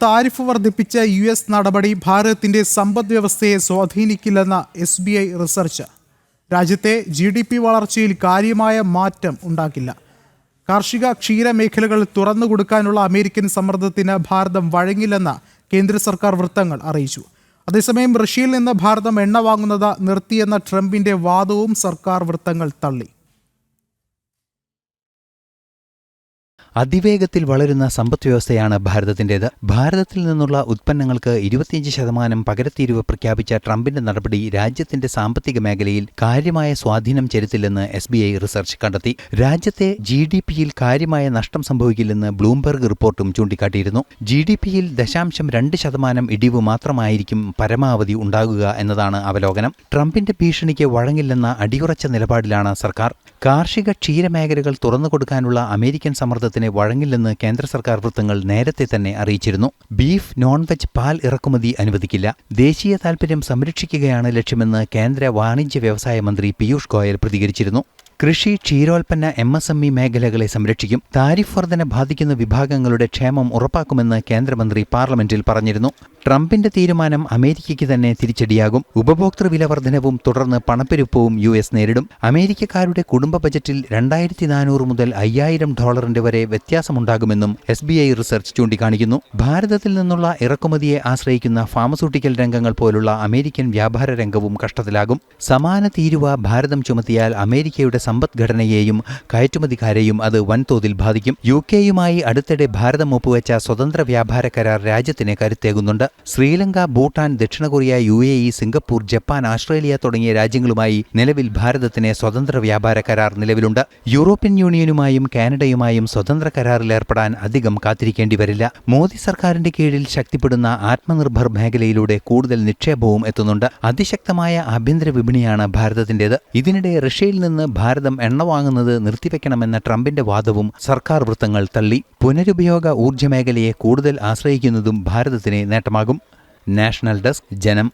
Tariff വർദ്ധിപ്പിച്ച US നടപടി ഭാരതത്തിന്റെ സമ്പദ്വ്യവസ്ഥയെ സ്വാധീനിക്കില്ലെന്ന SBI റിസർച്ച്. രാജ്യത്തെ GDP വളർച്ചയിൽ കാര്യമായ മാറ്റം ഉണ്ടാക്കില്ല. കാർഷിക ക്ഷീര മേഖലകൾ തുറന്നുകൊടുക്കാനുള്ള അമേരിക്കൻ സമ്മർദ്ദത്തിന് ഭാരതം വഴങ്ങില്ലെന്ന് കേന്ദ്ര സർക്കാർ വൃത്തങ്ങൾ അറിയിച്ചു. അതേസമയം റഷ്യയിൽ നിന്ന് ഭാരതം എണ്ണ വാങ്ങുന്നത് നിർത്തിയെന്ന ട്രംപിന്റെ വാദവും സർക്കാർ വൃത്തങ്ങൾ തള്ളി. അതിവേഗത്തിൽ വളരുന്ന സമ്പദ്വ്യവസ്ഥയാണ് ഭാരതത്തിൻ്റേത്. ഭാരതത്തിൽ നിന്നുള്ള ഉത്പന്നങ്ങൾക്ക് 25% പകരത്തീരുവ പ്രഖ്യാപിച്ച ട്രംപിന്റെ നടപടി രാജ്യത്തിന്റെ സാമ്പത്തിക മേഖലയിൽ കാര്യമായ സ്വാധീനം ചെലുത്തില്ലെന്ന് SBI റിസർച്ച് കണ്ടെത്തി. രാജ്യത്തെ GDPയിൽ കാര്യമായ നഷ്ടം സംഭവിക്കില്ലെന്ന് ബ്ലൂംബെർഗ് റിപ്പോർട്ടും ചൂണ്ടിക്കാട്ടിയിരുന്നു. GDPയിൽ 0.2% ഇടിവ് മാത്രമായിരിക്കും പരമാവധി ഉണ്ടാകുക എന്നതാണ് അവലോകനം. ട്രംപിന്റെ ഭീഷണിക്ക് വഴങ്ങില്ലെന്ന അടിയുറച്ച നിലപാടിലാണ് സർക്കാർ. കാർഷിക ക്ഷീരമേഖലകൾ തുറന്നുകൊടുക്കാനുള്ള അമേരിക്കൻ സമ്മർദ്ദത്തിന് വഴങ്ങില്ലെന്ന് കേന്ദ്ര സർക്കാർ വൃത്തങ്ങൾ നേരത്തെ തന്നെ അറിയിച്ചിരുന്നു. ബീഫ്, നോൺ വെജ്, പാൽ ഇറക്കുമതി അനുവദിക്കില്ല. ദേശീയ താൽപര്യം സംരക്ഷിക്കുകയാണ് ലക്ഷ്യമെന്ന് കേന്ദ്ര വാണിജ്യ വ്യവസായ മന്ത്രി പീയൂഷ് ഗോയൽ പ്രതികരിച്ചിരുന്നു. കൃഷി, ക്ഷീരോൽപ്പന്ന, MSME മേഖലകളെ സംരക്ഷിക്കും. താരിഫ് വർധന ബാധിക്കുന്ന വിഭാഗങ്ങളുടെ ക്ഷേമം ഉറപ്പാക്കുമെന്ന് കേന്ദ്രമന്ത്രി പാർലമെന്റിൽ പറഞ്ഞിരുന്നു. ട്രംപിന്റെ തീരുമാനം അമേരിക്കയ്ക്ക് തന്നെ തിരിച്ചടിയാകും. ഉപഭോക്തൃ വില വർധനവും തുടർന്ന് പണപ്പെരുപ്പവും US നേരിടും. അമേരിക്കക്കാരുടെ കുടുംബ ബജറ്റിൽ $2,400 മുതൽ $5,000 വരെ വ്യത്യാസമുണ്ടാകുമെന്നും SBI റിസർച്ച് ചൂണ്ടിക്കാണിക്കുന്നു. ഭാരതത്തിൽ നിന്നുള്ള ഇറക്കുമതിയെ ആശ്രയിക്കുന്ന ഫാർമസ്യൂട്ടിക്കൽ രംഗങ്ങൾ പോലുള്ള അമേരിക്കൻ വ്യാപാര രംഗവും കഷ്ടത്തിലാകും. സമാന തീരുവ ഭാരതം ചുമത്തിയാൽ അമേരിക്കയുടെ സമ്പദ്ഘടനയെയും കയറ്റുമതിക്കാരെയും അത് വൻതോതിൽ ബാധിക്കും. UK-യുമായി അടുത്തിടെ ഭാരതം ഒപ്പുവെച്ച സ്വതന്ത്ര വ്യാപാര കരാർ രാജ്യത്തിന് കരുത്തേകുന്നുണ്ട്. ശ്രീലങ്ക, ഭൂട്ടാൻ, ദക്ഷിണ Korea, UAE, Singapore, Japan, Australia തുടങ്ങിയ രാജ്യങ്ങളുമായി നിലവിൽ ഭാരതത്തിന് സ്വതന്ത്ര വ്യാപാര കരാർ നിലവിലുണ്ട്. യൂറോപ്യൻ യൂണിയനുമായും കാനഡയുമായും സ്വതന്ത്ര കരാറിൽ ഏർപ്പെടാൻ അധികം കാത്തിരിക്കേണ്ടി വരില്ല. മോദി സർക്കാരിന്റെ കീഴിൽ ശക്തിപ്പെടുന്ന ആത്മനിർഭർ മേഖലയിലൂടെ കൂടുതൽ നിക്ഷേപവും എത്തുന്നുണ്ട്. അതിശക്തമായ ആഭ്യന്തര വിപണിയാണ് ഭാരതത്തിന്റേത്. ഇതിനിടെ റഷ്യയിൽ നിന്ന് ഭാരതം എണ്ണ വാങ്ങുന്നത് നിർത്തിവെക്കണമെന്ന ട്രംപിന്റെ വാദവും സർക്കാർ വൃത്തങ്ങൾ തള്ളി. പുനരുപയോഗ ഊർജ്ജ മേഖലയെ കൂടുതൽ ആശ്രയിക്കുന്നതും ഭാരതത്തിന് നേട്ടമാകും. നാഷണൽ ഡെസ്ക്, ജനം.